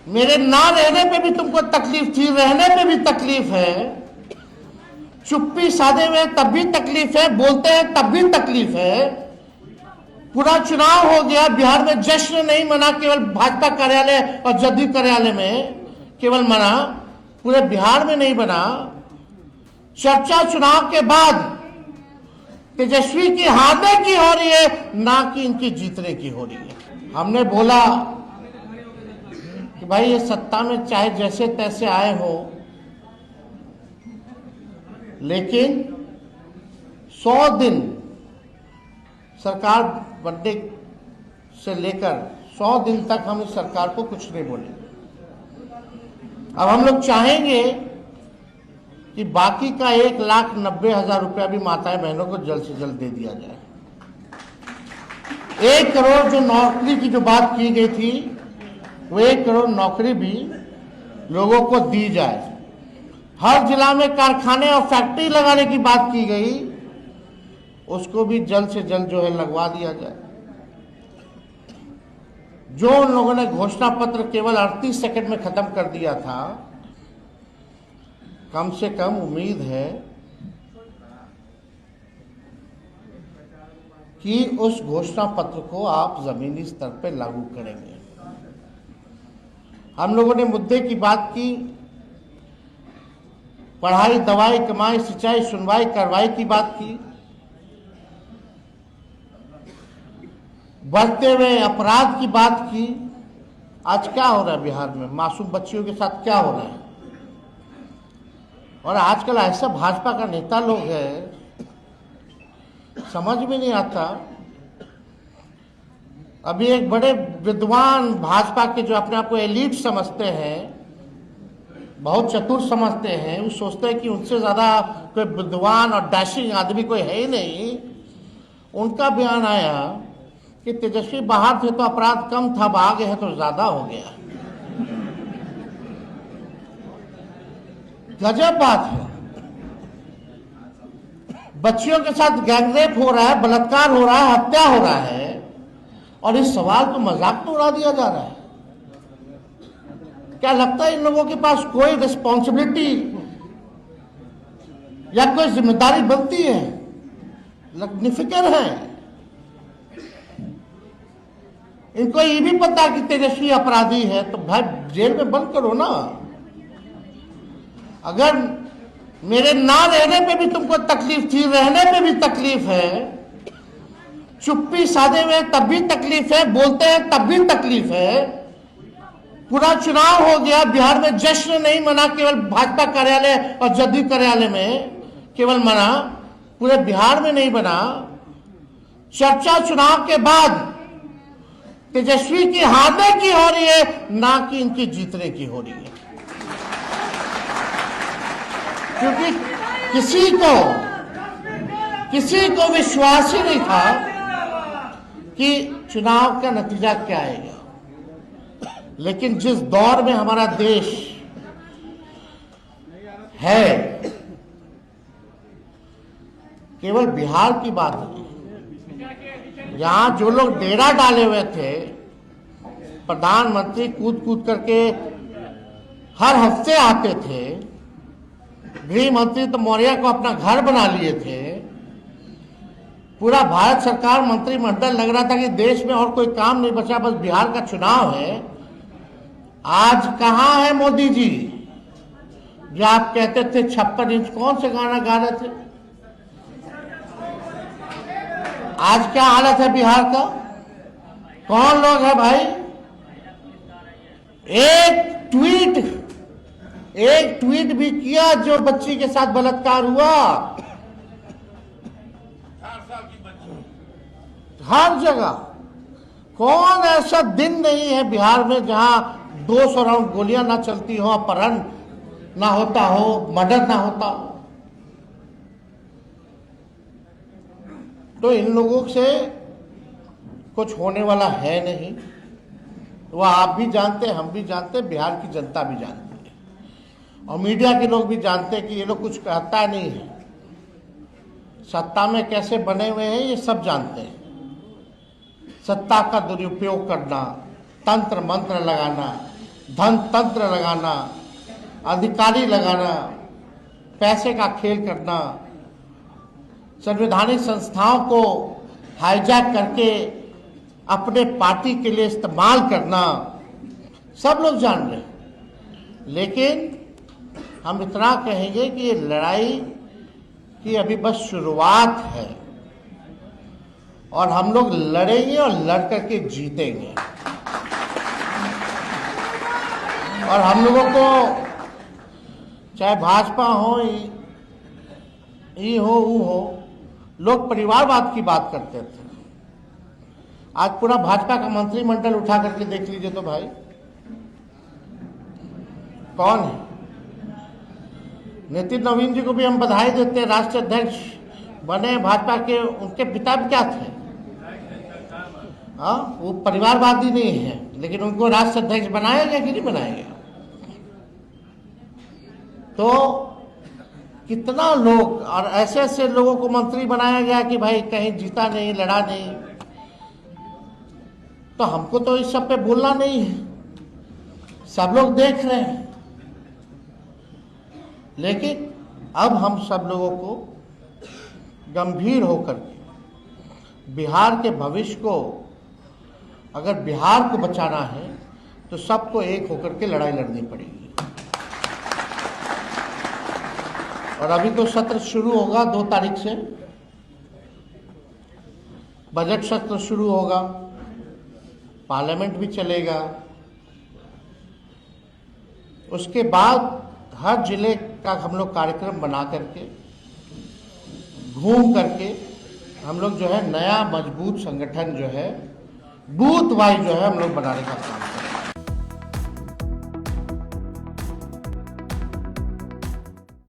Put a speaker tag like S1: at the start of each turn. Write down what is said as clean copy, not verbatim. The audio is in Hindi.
S1: मेरे ना रहने पे भी तुमको तकलीफ थी, रहने पे भी तकलीफ है, चुप्पी साधे हुए तब भी तकलीफ है, बोलते हैं तब भी तकलीफ है। पूरा चुनाव हो गया, बिहार में जश्न नहीं मना, केवल भाजपा कार्यालय और जदयू कार्यालय में केवल मना, पूरे बिहार में नहीं बना। चर्चा चुनाव के बाद तेजस्वी की हारने की हो रही है, ना कि इनकी जीतने की हो रही है। हमने बोला कि भाई ये सत्ता में चाहे जैसे तैसे आए हो, लेकिन 100 दिन सरकार बनने से लेकर 100 दिन तक हम इस सरकार को कुछ नहीं बोले। अब हम लोग चाहेंगे कि बाकी का 1,90,000 रुपया भी माताएं बहनों को जल्द से जल्द दे दिया जाए। 1 करोड़ जो नौकरी की जो बात की गई थी, वो 1 करोड़ नौकरी भी लोगों को दी जाए। हर जिला में कारखाने और फैक्ट्री लगाने की बात की गई, उसको भी जल्द से जल्द जो है लगवा दिया जाए। जो उन लोगों ने घोषणा पत्र केवल 38 सेकंड में खत्म कर दिया था, कम से कम उम्मीद है कि उस घोषणा पत्र को आप जमीनी स्तर पर लागू करेंगे। हम लोगों ने मुद्दे की बात की, पढ़ाई, दवाई, कमाई, सिंचाई, सुनवाई, कार्रवाई की बात की, बढ़ते हुए अपराध की बात की। आज क्या हो रहा है बिहार में, मासूम बच्चियों के साथ क्या हो रहा है? और आजकल ऐसा भाजपा का नेता लोग है, समझ में नहीं आता। अभी एक बड़े विद्वान भाजपा के जो अपने आप को एलीट समझते हैं, बहुत चतुर समझते हैं, वो सोचते हैं कि उनसे ज्यादा कोई विद्वान और डैशिंग आदमी कोई है ही नहीं। उनका बयान आया कि तेजस्वी बाहर थे तो अपराध कम था, आ गए हैं तो ज्यादा हो गया। गजब बात है। बच्चियों के साथ गैंगरेप हो रहा है, बलात्कार हो रहा है, हत्या हो रहा है, और इस सवाल को मजाक में उड़ा दिया जा रहा है। क्या लगता है इन लोगों के पास कोई रिस्पॉन्सिबिलिटी या कोई जिम्मेदारी बनती है? निफिक्र है। इनको ये भी पता कि तेजस्वी अपराधी है, तो भाई जेल में बंद करो ना। अगर मेरे ना रहने पे भी तुमको तकलीफ थी, रहने पे भी तकलीफ है, चुप्पी साधे हुए तब भी तकलीफ है, बोलते हैं तब भी तकलीफ है। पूरा चुनाव हो गया, बिहार में जश्न नहीं मना, केवल भाजपा कार्यालय और जदयू कार्यालय में केवल मना, पूरे बिहार में नहीं बना। चर्चा चुनाव के बाद तेजस्वी की हारने की हो रही है, ना कि इनकी जीतने की हो रही है। क्योंकि किसी को विश्वास ही नहीं था कि चुनाव का नतीजा क्या आएगा। लेकिन जिस दौर में हमारा देश है, केवल बिहार की बात नहीं, यहां जो लोग डेरा डाले हुए थे, प्रधानमंत्री कूद कूद करके हर हफ्ते आते थे, गृह मंत्री तो मौर्य को अपना घर बना लिए थे, पूरा भारत सरकार मंत्रिमंडल लग रहा था कि देश में और कोई काम नहीं बचा, बस बिहार का चुनाव है। आज कहां है मोदी जी, जो आप कहते थे 56 इंच, कौन से गाना गा रहे थे? आज क्या हालत है बिहार का? कौन लोग है भाई? एक ट्वीट भी किया जो बच्ची के साथ बलात्कार हुआ। हर जगह कौन ऐसा दिन नहीं है बिहार में जहां 200 राउंड गोलियां ना चलती हो, अपहरण ना होता हो, मर्डर ना होता हो। तो इन लोगों से कुछ होने वाला है नहीं। वो आप भी जानते हैं, हम भी जानते हैं, बिहार की जनता भी जानती है, और मीडिया के लोग भी जानते हैं कि ये लोग कुछ कहता नहीं है। सत्ता में कैसे बने हुए हैं ये सब जानते हैं। सत्ता का दुरुपयोग करना, तंत्र मंत्र लगाना, धन तंत्र लगाना, अधिकारी लगाना, पैसे का खेल करना, संवैधानिक संस्थाओं को हाईजैक करके अपने पार्टी के लिए इस्तेमाल करना, सब लोग जान रहे हैं। लेकिन हम इतना कहेंगे कि ये लड़ाई की अभी बस शुरुआत है और हम लोग लड़ेंगे और लड़ करके जीतेंगे। और हम लोगों को चाहे भाजपा हो, ये हो, वो हो, लोग परिवारवाद की बात करते थे। आज पूरा भाजपा का मंत्रिमंडल उठा करके देख लीजिए तो भाई कौन है। नितिन नवीन जी को भी हम बधाई देते हैं, राष्ट्रीय अध्यक्ष बने भाजपा के। उनके पिता भी क्या थे? हाँ, वो परिवारवादी नहीं है, लेकिन उनको राष्ट्रीय अध्यक्ष बनाया गया कि नहीं बनाया गया? तो कितना लोग और ऐसे ऐसे लोगों को मंत्री बनाया गया कि भाई कहीं जीता नहीं, लड़ा नहीं। तो हमको तो इस सब पे बोलना नहीं है, सब लोग देख रहे हैं। लेकिन अब हम सब लोगों को गंभीर होकर के बिहार के भविष्य को, अगर बिहार को बचाना है तो सबको एक होकर के लड़ाई लड़नी पड़ेगी। और अभी तो सत्र शुरू होगा 2 तारीख से, बजट सत्र शुरू होगा, पार्लियामेंट भी चलेगा। उसके बाद हर जिले का हम लोग कार्यक्रम बना करके, घूम करके हम लोग जो है नया मजबूत संगठन जो है बूथ वाइज जो है हम लोग बनाने का काम करेंगे।